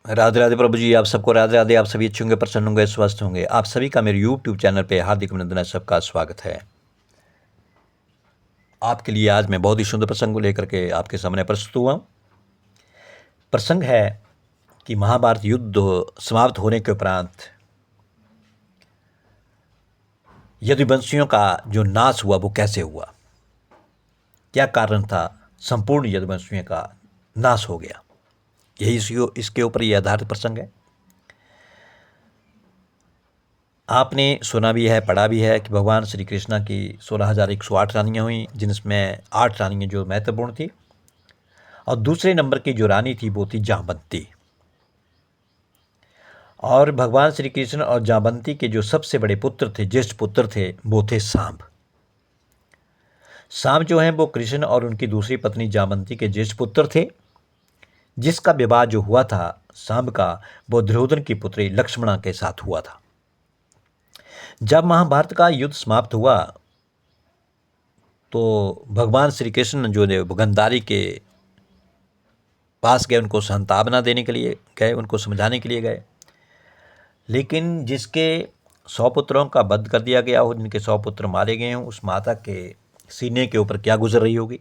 राधे राधे प्रभु जी, आप सबको राधे राधे। आप सभी अच्छे होंगे, प्रसन्न होंगे, स्वस्थ होंगे। आप सभी का मेरे यूट्यूब चैनल पे हार्दिक अभिनंदन है, सबका स्वागत है। आपके लिए आज मैं बहुत ही सुंदर प्रसंग को लेकर के आपके सामने प्रस्तुत हुआ। प्रसंग है कि महाभारत युद्ध समाप्त होने के उपरांत यदुवंशियों का जो नाश हुआ वो कैसे हुआ, क्या कारण था संपूर्ण यदुवंशियों का नाश हो गया। यही इसके ऊपर ये आधारित प्रसंग है। आपने सुना भी है, पढ़ा भी है कि भगवान श्री कृष्णा की 16,108 रानियाँ हुई, जिनमें 8 रानियाँ जो महत्वपूर्ण थी और दूसरे नंबर की जो रानी थी वो थी जामवंती। और भगवान श्री कृष्ण और जामवंती के जो सबसे बड़े पुत्र थे, ज्येष्ठ पुत्र थे, वो थे सांब। सांब जो हैं वो कृष्ण और उनकी दूसरी पत्नी जामवंती के ज्येष्ठ पुत्र थे, जिसका विवाह जो हुआ था सांब का, वो दुर्योधन की पुत्री लक्ष्मणा के साथ हुआ था। जब महाभारत का युद्ध समाप्त हुआ तो भगवान श्री कृष्ण जो है गंधारी के पास गए, उनको सांत्वना देने के लिए गए, उनको समझाने के लिए गए। लेकिन जिसके 100 पुत्रों का वध कर दिया गया हो, जिनके 100 पुत्र मारे गए हों, उस माता के सीने के ऊपर क्या गुजर रही होगी।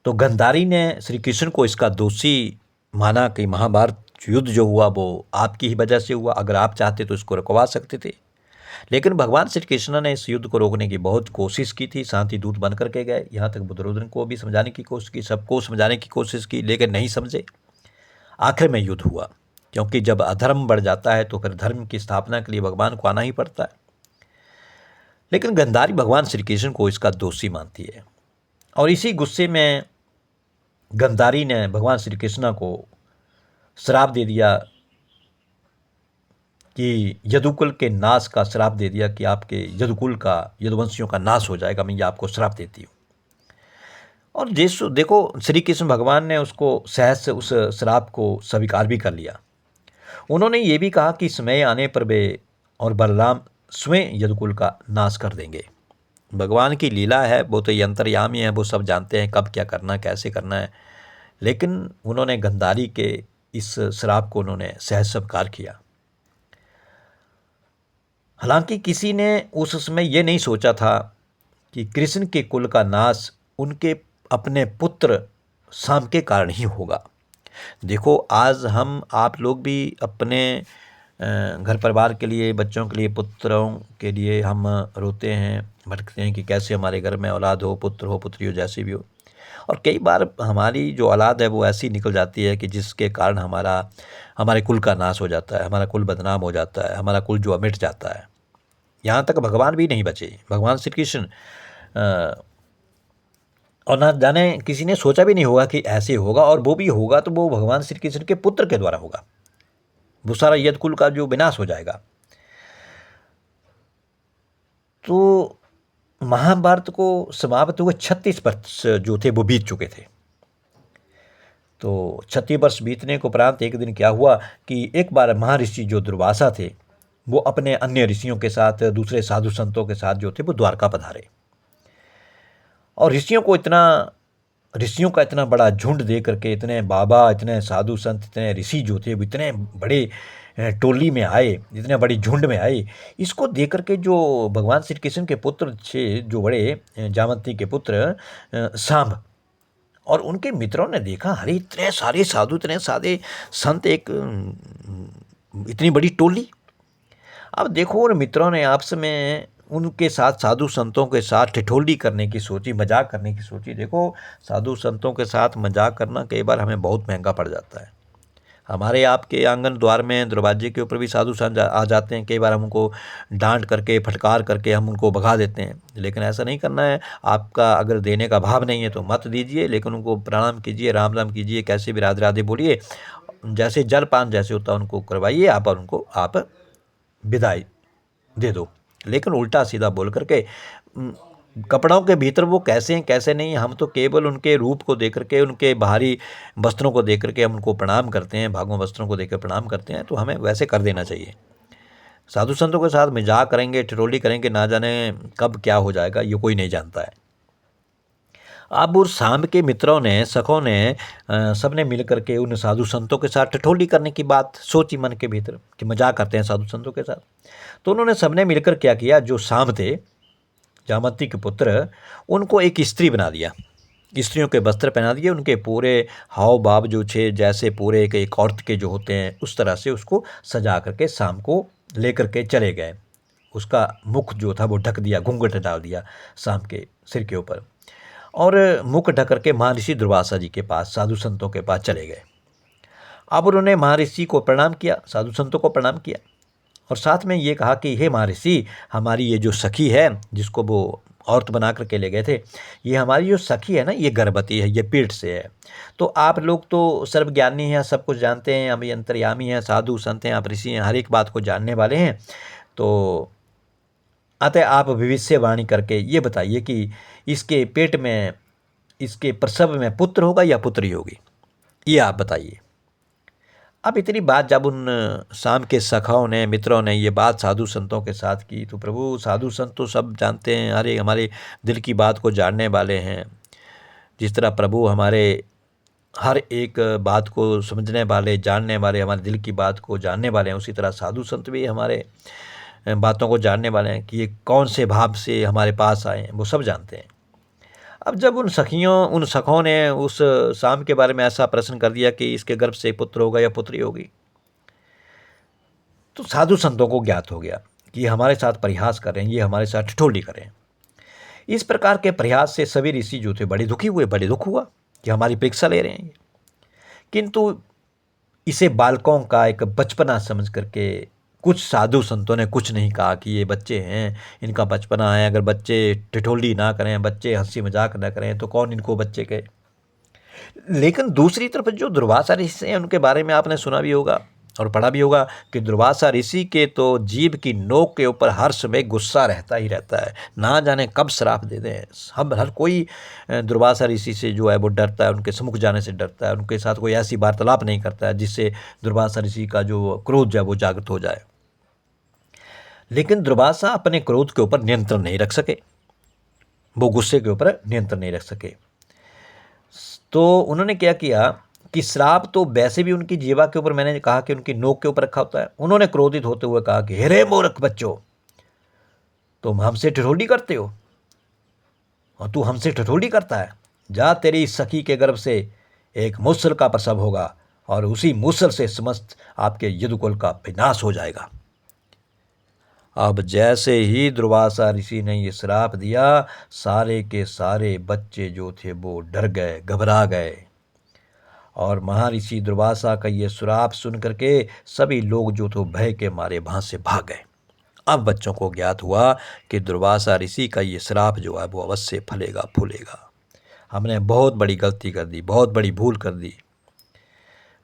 तो गंधारी ने श्री कृष्ण को इसका दोषी माना कि महाभारत युद्ध जो हुआ वो आपकी ही वजह से हुआ, अगर आप चाहते तो इसको रुकवा सकते थे। लेकिन भगवान श्री कृष्ण ने इस युद्ध को रोकने की बहुत कोशिश की थी, शांति दूत बन करके गए, यहाँ तक दुर्योधन को भी समझाने की कोशिश की, सबको समझाने की कोशिश की, लेकिन नहीं समझे। आखिर में युद्ध हुआ, क्योंकि जब अधर्म बढ़ जाता है तो फिर धर्म की स्थापना के लिए भगवान को आना ही पड़ता है। लेकिन गंधारी भगवान श्री कृष्ण को इसका दोषी मानती है और इसी गुस्से में गंधारी ने भगवान श्री कृष्ण को श्राप दे दिया कि यदुकुल के नाश का श्राप दे दिया कि आपके यदुकुल का, यदुवंशियों का नाश हो जाएगा, मैं ये आपको श्राप देती हूँ। और जैसो देखो, श्री कृष्ण भगवान ने उसको सहज से उस श्राप को स्वीकार भी कर लिया। उन्होंने ये भी कहा कि समय आने पर वे और बलराम स्वयं यदुकुल का नाश कर देंगे। भगवान की लीला है, वो तो अंतर्यामी है, वो सब जानते हैं कब क्या करना है, कैसे करना है। लेकिन उन्होंने गंधारी के इस श्राप को उन्होंने सहज स्वीकार किया। हालांकि किसी ने उस समय ये नहीं सोचा था कि कृष्ण के कुल का नाश उनके अपने पुत्र सांब के कारण ही होगा। देखो, आज हम आप लोग भी अपने घर परिवार के लिए, बच्चों के लिए, पुत्रों के लिए हम रोते हैं, भटकते हैं कि कैसे हमारे घर में औलाद हो, पुत्र हो, पुत्री हो, जैसी भी हो। और कई बार हमारी जो औलाद है वो ऐसी निकल जाती है कि जिसके कारण हमारे कुल का नाश हो जाता है, हमारा कुल बदनाम हो जाता है, हमारा कुल जो मिट जाता है। यहाँ तक भगवान भी नहीं बचे, भगवान श्री कृष्ण और ना जाने किसी ने सोचा भी नहीं होगा कि ऐसे होगा, और वो भी होगा तो वो भगवान श्री कृष्ण के पुत्र के द्वारा होगा। वो सारा यदुकुल का जो विनाश हो जाएगा। तो महाभारत को समाप्त हुए 36 वर्ष जो थे वो बीत चुके थे। तो 36 वर्ष बीतने के उपरांत एक दिन क्या हुआ कि एक बार महर्षि जो दुर्वासा थे, वो अपने अन्य ऋषियों के साथ, दूसरे साधु संतों के साथ जो थे वो द्वारका पधारे। और ऋषियों का इतना बड़ा झुंड दे करके, इतने बाबा, इतने साधु संत, इतने ऋषि जो थे वो इतने बड़े टोली में आए, इतने बड़ी झुंड में आए। इसको देख करके जो भगवान श्री कृष्ण के पुत्र थे, जो बड़े जामवंती के पुत्र सांब और उनके मित्रों ने देखा, अरे इतने सारे साधु, इतने सारे संत, एक इतनी बड़ी टोली। अब देखो, उन मित्रों ने आपस में उनके साथ, साधु संतों के साथ ठिठोली करने की सोची, मजाक करने की सोची। देखो, साधु संतों के साथ मजाक करना कई बार हमें बहुत महंगा पड़ जाता है। हमारे आपके आंगन द्वार में, दरवाजे के ऊपर भी साधु संत आ जाते हैं। कई बार हम उनको डांट करके, फटकार करके हम उनको भगा देते हैं, लेकिन ऐसा नहीं करना है। आपका अगर देने का भाव नहीं है तो मत दीजिए, लेकिन उनको प्रणाम कीजिए, राम राम कीजिए, कैसे भी राधे राधे बोलिए, जैसे जलपान जैसे होता है उनको करवाइए आप, और उनको आप विदाई दे दो। लेकिन उल्टा सीधा बोल करके कपड़ों के भीतर वो कैसे हैं, कैसे नहीं, हम तो केवल उनके रूप को देख करके, उनके बाहरी वस्त्रों को देख करके हम उनको प्रणाम करते हैं, भागवत वस्त्रों को देखकर प्रणाम करते हैं। तो हमें वैसे कर देना चाहिए। साधु संतों के साथ मजाक करेंगे, ठिठोली करेंगे, ना जाने कब क्या हो जाएगा, ये कोई नहीं जानता है। अब उस शाम के मित्रों ने, सखों ने सबने मिल करके उन साधु संतों के साथ ठिठोली करने की बात सोची मन के भीतर कि मजाक करते हैं साधु संतों के साथ। तो उन्होंने सबने मिलकर क्या किया, जो शाम थे जामवंती के पुत्र, उनको एक स्त्री बना दिया, स्त्रियों के वस्त्र पहना दिए, उनके पूरे हाव भाव जो थे जैसे पूरे एक औरत के जो होते हैं उस तरह से उसको सजा करके शाम को लेकर के चले गए। उसका मुख जो था वो ढक दिया, घूंघट डाल दिया शाम के सिर के ऊपर, और मुख ढक करके महर्षि दुर्वासा जी के पास, साधु संतों के पास चले गए। अब उन्होंने महर्षि को प्रणाम किया, साधु संतों को प्रणाम किया, और साथ में ये कहा कि हे महर्षि, हमारी ये जो सखी है जिसको वो औरत बना करके ले गए थे, ये हमारी जो सखी है ना, ये गर्भवती है, ये पेट से है। तो आप लोग तो सर्वज्ञानी हैं, सब कुछ जानते हैं, अभी अंतर्यामी हैं, साधु संत हैं, आप ऋषि हैं, हर एक बात को जानने वाले हैं। तो अतः आप भविष्यवाणी करके ये बताइए कि इसके पेट में, इसके प्रसव में पुत्र होगा या पुत्री होगी, ये आप बताइए। अब इतनी बात जब उन शाम के सखाओं ने, मित्रों ने ये बात साधु संतों के साथ की, तो प्रभु साधु संत तो सब जानते हैं, अरे हमारे दिल की बात को जानने वाले हैं। जिस तरह प्रभु हमारे हर एक बात को समझने वाले, जानने वाले, हमारे दिल की बात को जानने वाले हैं, उसी तरह साधु संत भी हमारे बातों को जानने वाले हैं कि ये कौन से भाव से हमारे पास आए हैं, वो सब जानते हैं। अब जब उन सखों ने उस शाम के बारे में ऐसा प्रश्न कर दिया कि इसके गर्भ से पुत्र होगा या पुत्री होगी, तो साधु संतों को ज्ञात हो गया कि ये हमारे साथ परिहास कर रहे हैं, ये हमारे साथ ठिठोली कर रहे हैं। इस प्रकार के प्रयास से सभी ऋषि जो थे बड़े दुखी हुए, बड़े दुख हुआ कि हमारी परीक्षा ले रहे हैं। किंतु इसे बालकों का एक बचपना समझ करके कुछ साधु संतों ने कुछ नहीं कहा कि ये बच्चे हैं, इनका बचपना है, अगर बच्चे ठिठोली ना करें, बच्चे हंसी मजाक ना करें तो कौन इनको बच्चे कहे। लेकिन दूसरी तरफ जो दुर्वासा ऋषि हैं उनके बारे में आपने सुना भी होगा और पढ़ा भी होगा कि दुर्वासा ऋषि के तो जीभ की नोक के ऊपर हर समय गुस्सा रहता ही रहता है, ना जाने कब श्राप दे दें। हम हर कोई दुर्वासा ऋषि से जो है वो डरता है, उनके सम्मुख जाने से डरता है, उनके साथ कोई ऐसी वार्तालाप नहीं करता है जिससे दुर्वासा ऋषि का जो क्रोध जो है वो जागृत हो जाए। लेकिन दुर्वासा अपने क्रोध के ऊपर नियंत्रण नहीं रख सके, वो गुस्से के ऊपर नियंत्रण नहीं रख सके। तो उन्होंने क्या किया कि श्राप तो वैसे भी उनकी जीवा के ऊपर, मैंने कहा कि उनकी नोक के ऊपर रखा होता है। उन्होंने क्रोधित होते हुए कहा कि हे मूर्ख बच्चों, तुम हमसे ठिठोली करते हो और तू हमसे ठिठोली करता है, जा तेरी सखी के गर्भ से एक मूसल का प्रसव होगा और उसी मूसल से समस्त आपके यदुकुल का विनाश हो जाएगा। अब जैसे ही दुर्वासा ऋषि ने ये श्राप दिया, सारे के सारे बच्चे जो थे वो डर गए, घबरा गए, और महर्षि दुर्वासा का ये श्राप सुन करके सभी लोग जो थे भय के मारे वहाँ से भाग गए। अब बच्चों को ज्ञात हुआ कि दुर्वासा ऋषि का ये श्राप जो है वो अवश्य फलेगा फूलेगा, हमने बहुत बड़ी गलती कर दी, बहुत बड़ी भूल कर दी।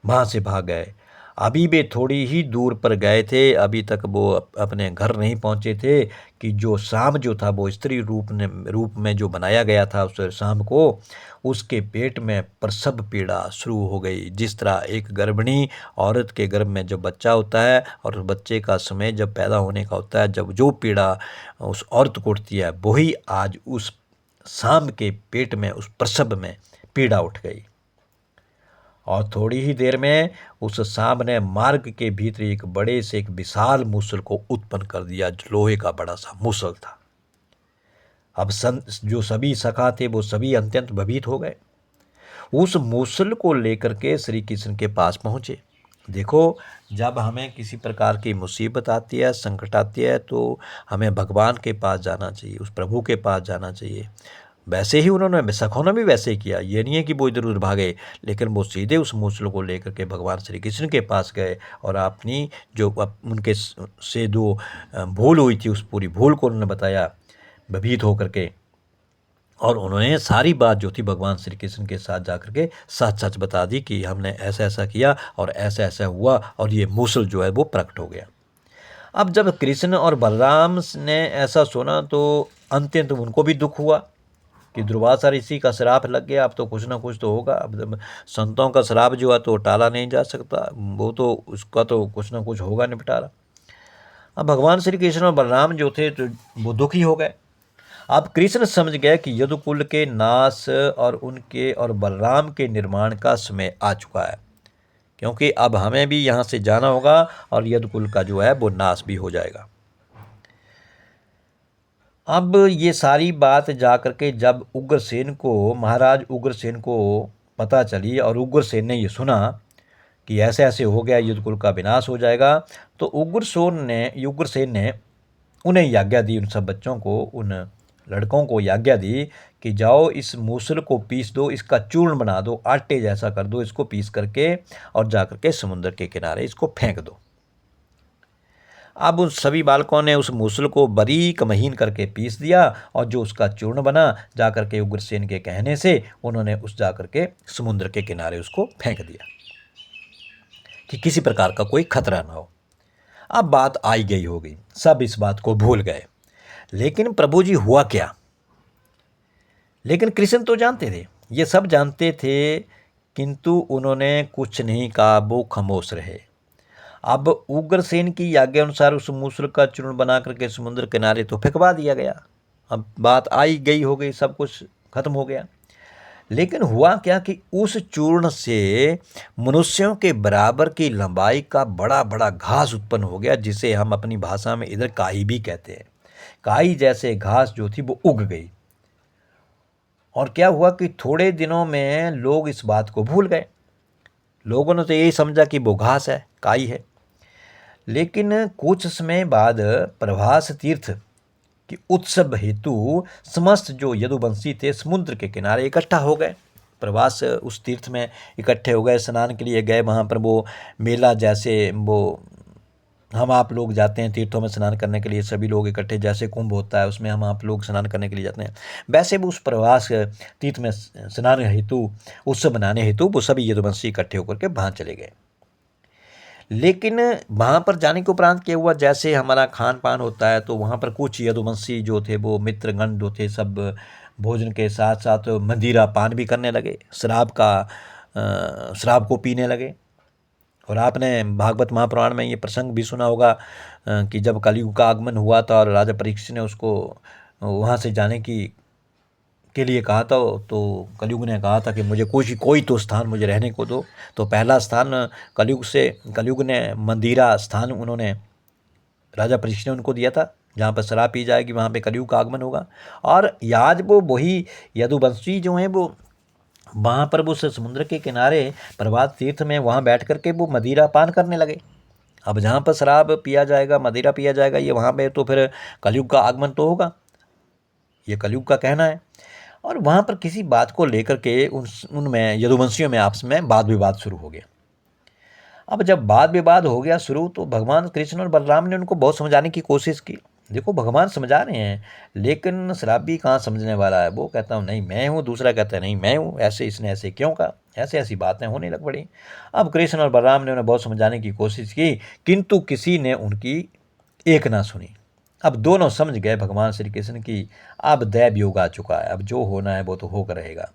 वहाँ से भाग गए। अभी वे थोड़ी ही दूर पर गए थे, अभी तक वो अपने घर नहीं पहुँचे थे कि जो शाम जो था वो स्त्री रूप में जो बनाया गया था उस शाम को, उसके पेट में प्रसव पीड़ा शुरू हो गई। जिस तरह एक गर्भिणी औरत के गर्भ में जब बच्चा होता है और उस बच्चे का समय जब पैदा होने का होता है, जब जो पीड़ा उस औरत को उठती है, वही आज उस शाम के पेट में, उस प्रसव में पीड़ा उठ गई। और थोड़ी ही देर में उस सांप ने मार्ग के भीतर एक बड़े से एक विशाल मूसल को उत्पन्न कर दिया, जो लोहे का बड़ा सा मूसल था। अब जो सभी सखा थे वो सभी अत्यंत भयभीत हो गए। उस मूसल को लेकर के श्री कृष्ण के पास पहुँचे। देखो, जब हमें किसी प्रकार की मुसीबत आती है, संकट आती है, तो हमें भगवान के पास जाना चाहिए, उस प्रभु के पास जाना चाहिए। वैसे ही उन्होंने, सखों ने भी वैसे ही किया। ये नहीं है कि वो इधर उधर भागे, लेकिन वो सीधे उस मूसल को लेकर के भगवान श्री कृष्ण के पास गए और अपनी जो उनके से जो भूल हुई थी उस पूरी भूल को उन्होंने बताया भयभीत होकर के, और उन्होंने सारी बात जो थी भगवान श्री कृष्ण के साथ जाकर के सच सच बता दी कि हमने ऐसा ऐसा किया और ऐसा ऐसा हुआ और ये मूसल जो है वो प्रकट हो गया। अब जब कृष्ण और बलराम ने ऐसा सुना तो अत्यंत उनको भी दुख हुआ कि दुर्वासा ऋषि का श्राप लग गया, अब तो कुछ ना कुछ तो होगा। अब संतों का श्राप जो है तो टाला नहीं जा सकता, वो तो उसका तो कुछ ना कुछ होगा निपटारा। अब भगवान श्री कृष्ण और बलराम जो थे तो वो दुखी हो गए। अब कृष्ण समझ गए कि यदुकुल के नाश और उनके और बलराम के निर्माण का समय आ चुका है, क्योंकि अब हमें भी यहाँ से जाना होगा और यदुकुल का जो है वो नाश भी हो जाएगा। अब ये सारी बात जा कर के जब उग्रसेन को, महाराज उग्रसेन को पता चली और उग्रसेन ने ये सुना कि ऐसे ऐसे हो गया, यदुकुल का विनाश हो जाएगा, तो उग्रसेन ने उन्हें आज्ञा दी, उन सब बच्चों को, उन लड़कों को आज्ञा दी कि जाओ इस मूसल को पीस दो, इसका चूर्ण बना दो, आटे जैसा कर दो, इसको पीस करके और जा करके समुद्र के किनारे इसको फेंक दो। अब उन सभी बालकों ने उस मूसल को बारीक महीन करके पीस दिया और जो उसका चूर्ण बना, जा करके उग्रसेन के कहने से उन्होंने उस जा करके समुद्र के किनारे उसको फेंक दिया कि किसी प्रकार का कोई खतरा ना हो। अब बात आई गई हो गई, सब इस बात को भूल गए। लेकिन प्रभु जी हुआ क्या? लेकिन कृष्ण तो जानते थे, ये सब जानते थे, किंतु उन्होंने कुछ नहीं कहा, वो खामोश रहे। अब उग्रसेन की आज्ञा अनुसार उस मूसल का चूर्ण बना करके समुद्र किनारे तो फेंकवा दिया गया। अब बात आई गई हो गई, सब कुछ खत्म हो गया। लेकिन हुआ क्या कि उस चूर्ण से मनुष्यों के बराबर की लंबाई का बड़ा बड़ा घास उत्पन्न हो गया, जिसे हम अपनी भाषा में इधर काई भी कहते हैं। काई जैसे घास जो थी वो उग गई। और क्या हुआ कि थोड़े दिनों में लोग इस बात को भूल गए। लोगों ने तो यही समझा कि वो घास है, काई है। लेकिन कुछ समय बाद प्रभास तीर्थ कि उत्सव हेतु समस्त जो यदुवंशी थे समुद्र के किनारे इकट्ठा हो गए। प्रवास उस तीर्थ में इकट्ठे हो गए, स्नान के लिए गए। वहाँ पर वो मेला, जैसे वो हम आप लोग जाते हैं तीर्थों में स्नान करने के लिए, सभी लोग इकट्ठे, जैसे कुंभ होता है उसमें हम आप लोग स्नान करने के लिए जाते हैं, वैसे भी उस प्रवास तीर्थ में स्नान हेतु, उत्सव मनाने हेतु वो सभी यदुवंशी इकट्ठे होकर के वहाँ चले गए। लेकिन वहाँ पर जाने के उपरांत क्या हुआ, जैसे हमारा खान पान होता है तो वहाँ पर कुछ यदुवंशी जो थे वो मित्रगण जो थे सब भोजन के साथ साथ मदिरा पान भी करने लगे, शराब को पीने लगे। और आपने भागवत महापुराण में ये प्रसंग भी सुना होगा कि जब कलयुग का आगमन हुआ था और राजा परीक्षित ने उसको वहाँ से जाने की के लिए कहा था, तो कलयुग ने कहा था कि मुझे कोई तो स्थान मुझे रहने को दो। तो पहला स्थान कलयुग ने मंदिरा स्थान उन्होंने, राजा परीक्षित ने उनको दिया था, जहाँ पर शराब पी जाएगी वहाँ पे कलयुग का आगमन होगा। और आज वो वही यदुवंशी जो हैं वो वहाँ पर वो समुद्र के किनारे प्रभात तीर्थ में वहाँ बैठ करके वो मदिरा पान करने लगे। अब जहाँ पर शराब पिया जाएगा, मदिरा पिया जाएगा, ये वहाँ पे तो फिर कलयुग का आगमन तो होगा, ये कलयुग का कहना है। और वहाँ पर किसी बात को लेकर के उनमें यदुवंशियों में आपस में वाद विवाद शुरू हो गया। अब जब वाद विवाद हो गया शुरू, तो भगवान कृष्ण और बलराम ने उनको बहुत समझाने की कोशिश की। देखो भगवान समझा रहे हैं, लेकिन शराबी कहाँ समझने वाला है। वो कहता हूँ नहीं मैं हूँ, दूसरा कहता है नहीं मैं हूँ, ऐसे इसने ऐसे क्यों कहा, ऐसे ऐसी बातें होने लग पड़ी। अब कृष्ण और बलराम ने उन्हें बहुत समझाने की कोशिश की, किंतु किसी ने उनकी एक ना सुनी। अब दोनों समझ गए भगवान श्री कृष्ण की अब दैव योग आ चुका है, अब जो होना है वो तो होकर रहेगा।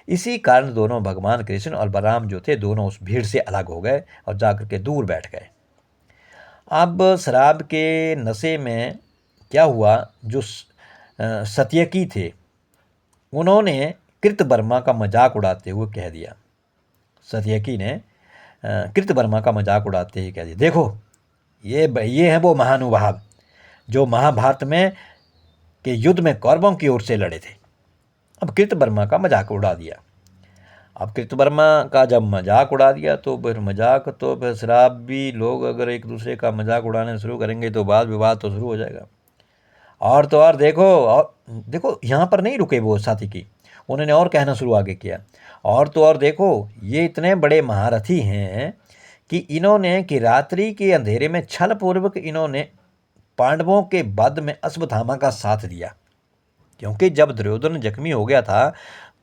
इसी कारण दोनों भगवान कृष्ण और बलराम जो थे दोनों उस भीड़ से अलग हो गए और जाकर के दूर बैठ गए। अब शराब के नशे में क्या हुआ, जो सत्यकी थे उन्होंने कृतवर्मा का मजाक उड़ाते हुए कह दिया, सत्यकी ने कृतवर्मा का मजाक उड़ाते ही कह दिया, देखो ये है वो महानुभाव जो महाभारत में के युद्ध में कौरवों की ओर से लड़े थे। अब कृतवर्मा का मजाक उड़ा दिया। अब कृतवर्मा का जब मजाक उड़ा दिया तो फिर शराबी लोग अगर एक दूसरे का मजाक उड़ाने शुरू करेंगे तो वाद विवाद तो शुरू हो जाएगा। और तो और देखो यहाँ पर नहीं रुके वो साथी की, उन्होंने और कहना शुरू आगे किया। और तो और देखो ये इतने बड़े महारथी हैं कि इन्होंने कि रात्रि के अंधेरे में छल पूर्वक इन्होंने पांडवों के वध में अश्वत्थामा का साथ दिया। क्योंकि जब दुर्योधन जख्मी हो गया था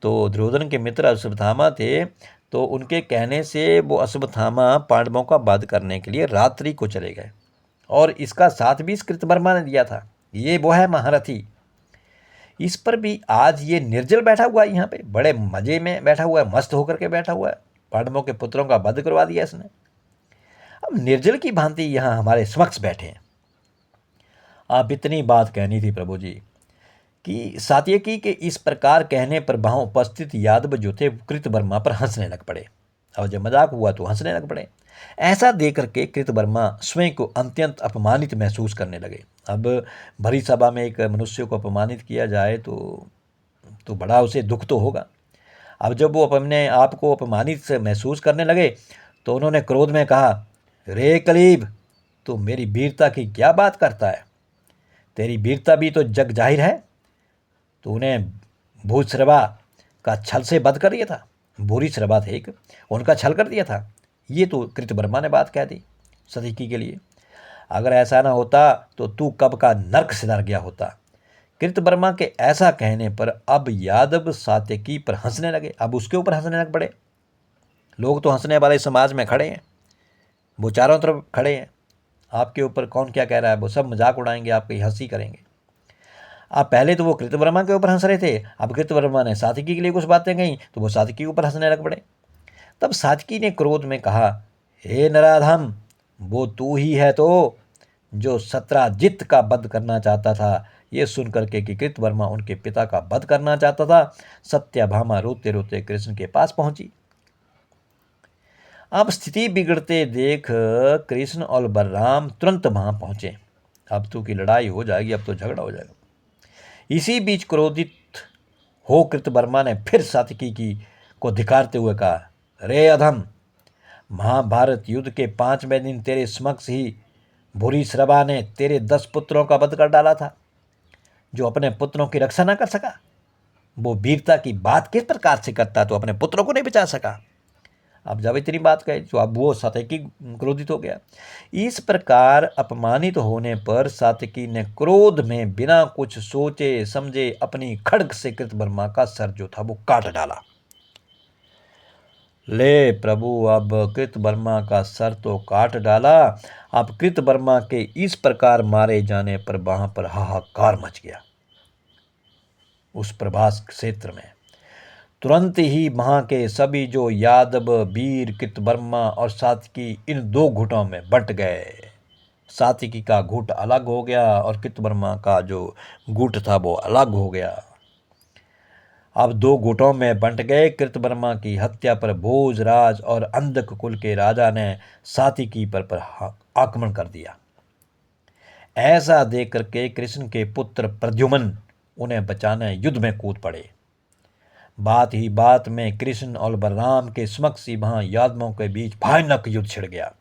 तो दुर्योधन के मित्र अश्वत्थामा थे, तो उनके कहने से वो अश्वत्थामा पांडवों का वध करने के लिए रात्रि को चले गए और इसका साथ भी इस कृतवर्मा ने दिया था। ये वो है महारथी। इस पर भी आज ये निर्जल बैठा हुआ है, यहाँ पे बड़े मजे में बैठा हुआ है, मस्त होकर के बैठा हुआ है, पांडवों के पुत्रों का वध करवा दिया इसने। अब निर्जल की भांति यहाँ हमारे समक्ष बैठे हैं। आप इतनी बात कहनी थी प्रभु जी कि सात्यकी के इस प्रकार कहने पर वहाँ उपस्थित यादव जो थे कृतवर्मा पर हंसने लग पड़े, और जब मजाक हुआ तो हंसने लग पड़े। ऐसा देख करके कृतवर्मा स्वयं को अत्यंत अपमानित महसूस करने लगे। अब भरी सभा में एक मनुष्य को अपमानित किया जाए तो बड़ा उसे दुख तो होगा। अब जब वो अपने आप को अपमानित से महसूस करने लगे तो उन्होंने क्रोध में कहा, रे कलीब, तू मेरी वीरता की क्या बात करता है? तेरी वीरता भी तो जग जाहिर है। तूने भूश्रवा का छल से वध कर दिया था। भूरी श्रवा थे एक, उनका छल कर दिया था। ये तो कृतवर्मा ने बात कह दी सात्यकी के लिए। अगर ऐसा ना होता तो तू कब का नर्क सिधार गया होता। कृतवर्मा के ऐसा कहने पर अब यादव सात्यकी पर हंसने लगे। अब उसके ऊपर हंसने लग पड़े। लोग तो हंसने वाले समाज में खड़े हैं, वो चारों तरफ खड़े हैं। आपके ऊपर कौन क्या कह रहा है, वो सब मजाक उड़ाएंगे, आपकी हंसी करेंगे। अब पहले तो वो कृतवर्मा के ऊपर हंस रहे थे, अब कृतवर्मा ने सात्यकी के लिए कुछ बातें कहीं तो वो सात्यकी के ऊपर हंसने लग पड़े। तब सात्यकी ने क्रोध में कहा, हे नराधम, वो तू ही है तो जो सत्राजित का वध करना चाहता था। ये सुन करके कि कृतवर्मा उनके पिता का वध करना चाहता था, सत्यभामा रोते रोते कृष्ण के पास पहुंची। अब स्थिति बिगड़ते देख कृष्ण और बलराम तुरंत वहां पहुंचे। अब तो की लड़ाई हो जाएगी, अब तो झगड़ा हो जाएगा। इसी बीच क्रोधित हो कृतवर्मा ने फिर सात्यकी की को धिक्कारते हुए कहा, रे अधम, महाभारत युद्ध के 5वें दिन तेरे समक्ष ही भूरिश्रवा ने तेरे 10 पुत्रों का वध कर डाला था। जो अपने पुत्रों की रक्षा ना कर सका, वो वीरता की बात किस प्रकार से करता, तो अपने पुत्रों को नहीं बचा सका। अब जब इतनी बात कही तो अब वो सात्यकी क्रोधित हो गया। इस प्रकार अपमानित होने पर सात्यकी ने क्रोध में बिना कुछ सोचे समझे अपनी खड्ग से कृतवर्मा का सर जो था वो काट डाला। ले प्रभु, अब कृतवर्मा का सर तो काट डाला। अब कृतवर्मा के इस प्रकार मारे जाने पर वहां पर हाहाकार मच गया। उस प्रभास क्षेत्र में तुरंत ही वहां के सभी जो यादव वीर कृतवर्मा और सात्यकी इन 2 गुटों में बंट गए। सात्यकी का गुट अलग हो गया और कृतवर्मा का जो गुट था वो अलग हो गया। अब 2 गुटों में बंट गए। कृतवर्मा की हत्या पर भोजराज और अंधक कुल के राजा ने सात्यकी पर आक्रमण कर दिया। ऐसा देख करके कृष्ण के पुत्र प्रद्युम्न उन्हें बचाने युद्ध में कूद पड़े। बात ही बात में कृष्ण और बलराम के समक्ष ही वहां यादवों के बीच भयानक युद्ध छिड़ गया।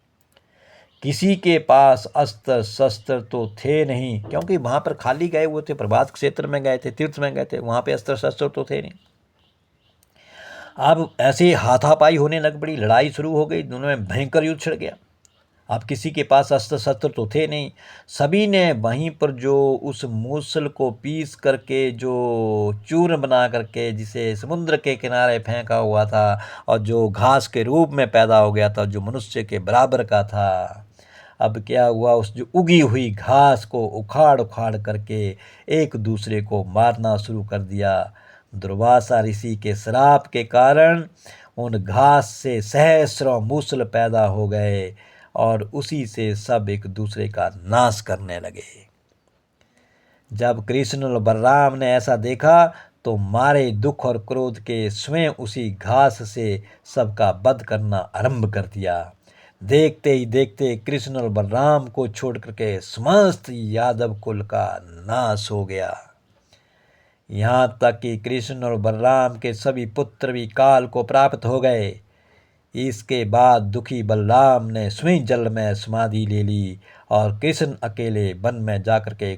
किसी के पास अस्त्र शस्त्र तो थे नहीं, क्योंकि वहां पर खाली गए हुए थे, प्रभात क्षेत्र में गए थे, तीर्थ में गए थे, वहां पे अस्त्र शस्त्र तो थे नहीं। अब ऐसे हाथापाई होने लग पड़ी, लड़ाई शुरू हो गई, दोनों में भयंकर युद्ध छिड़ गया। अब किसी के पास अस्त्र शस्त्र तो थे नहीं। सभी ने वहीं पर जो उस मूसल को पीस करके जो चूर्ण बना करके जिसे समुद्र के किनारे फेंका हुआ था और जो घास के रूप में पैदा हो गया था, जो मनुष्य के बराबर का था, अब क्या हुआ, उस जो उगी हुई घास को उखाड़ उखाड़ करके एक दूसरे को मारना शुरू कर दिया। दुर्वासा ऋषि के श्राप के कारण उन घास से सहस्रों मूसल पैदा हो गए और उसी से सब एक दूसरे का नाश करने लगे। जब कृष्ण और बलराम ने ऐसा देखा तो मारे दुख और क्रोध के स्वयं उसी घास से सबका वध करना आरंभ कर दिया। देखते ही देखते कृष्ण और बलराम को छोड़ करके समस्त यादव कुल का नाश हो गया। यहाँ तक कि कृष्ण और बलराम के सभी पुत्र भी काल को प्राप्त हो गए। इसके बाद दुखी बलराम ने स्वयं जल में समाधि ले ली और कृष्ण अकेले वन में जाकर के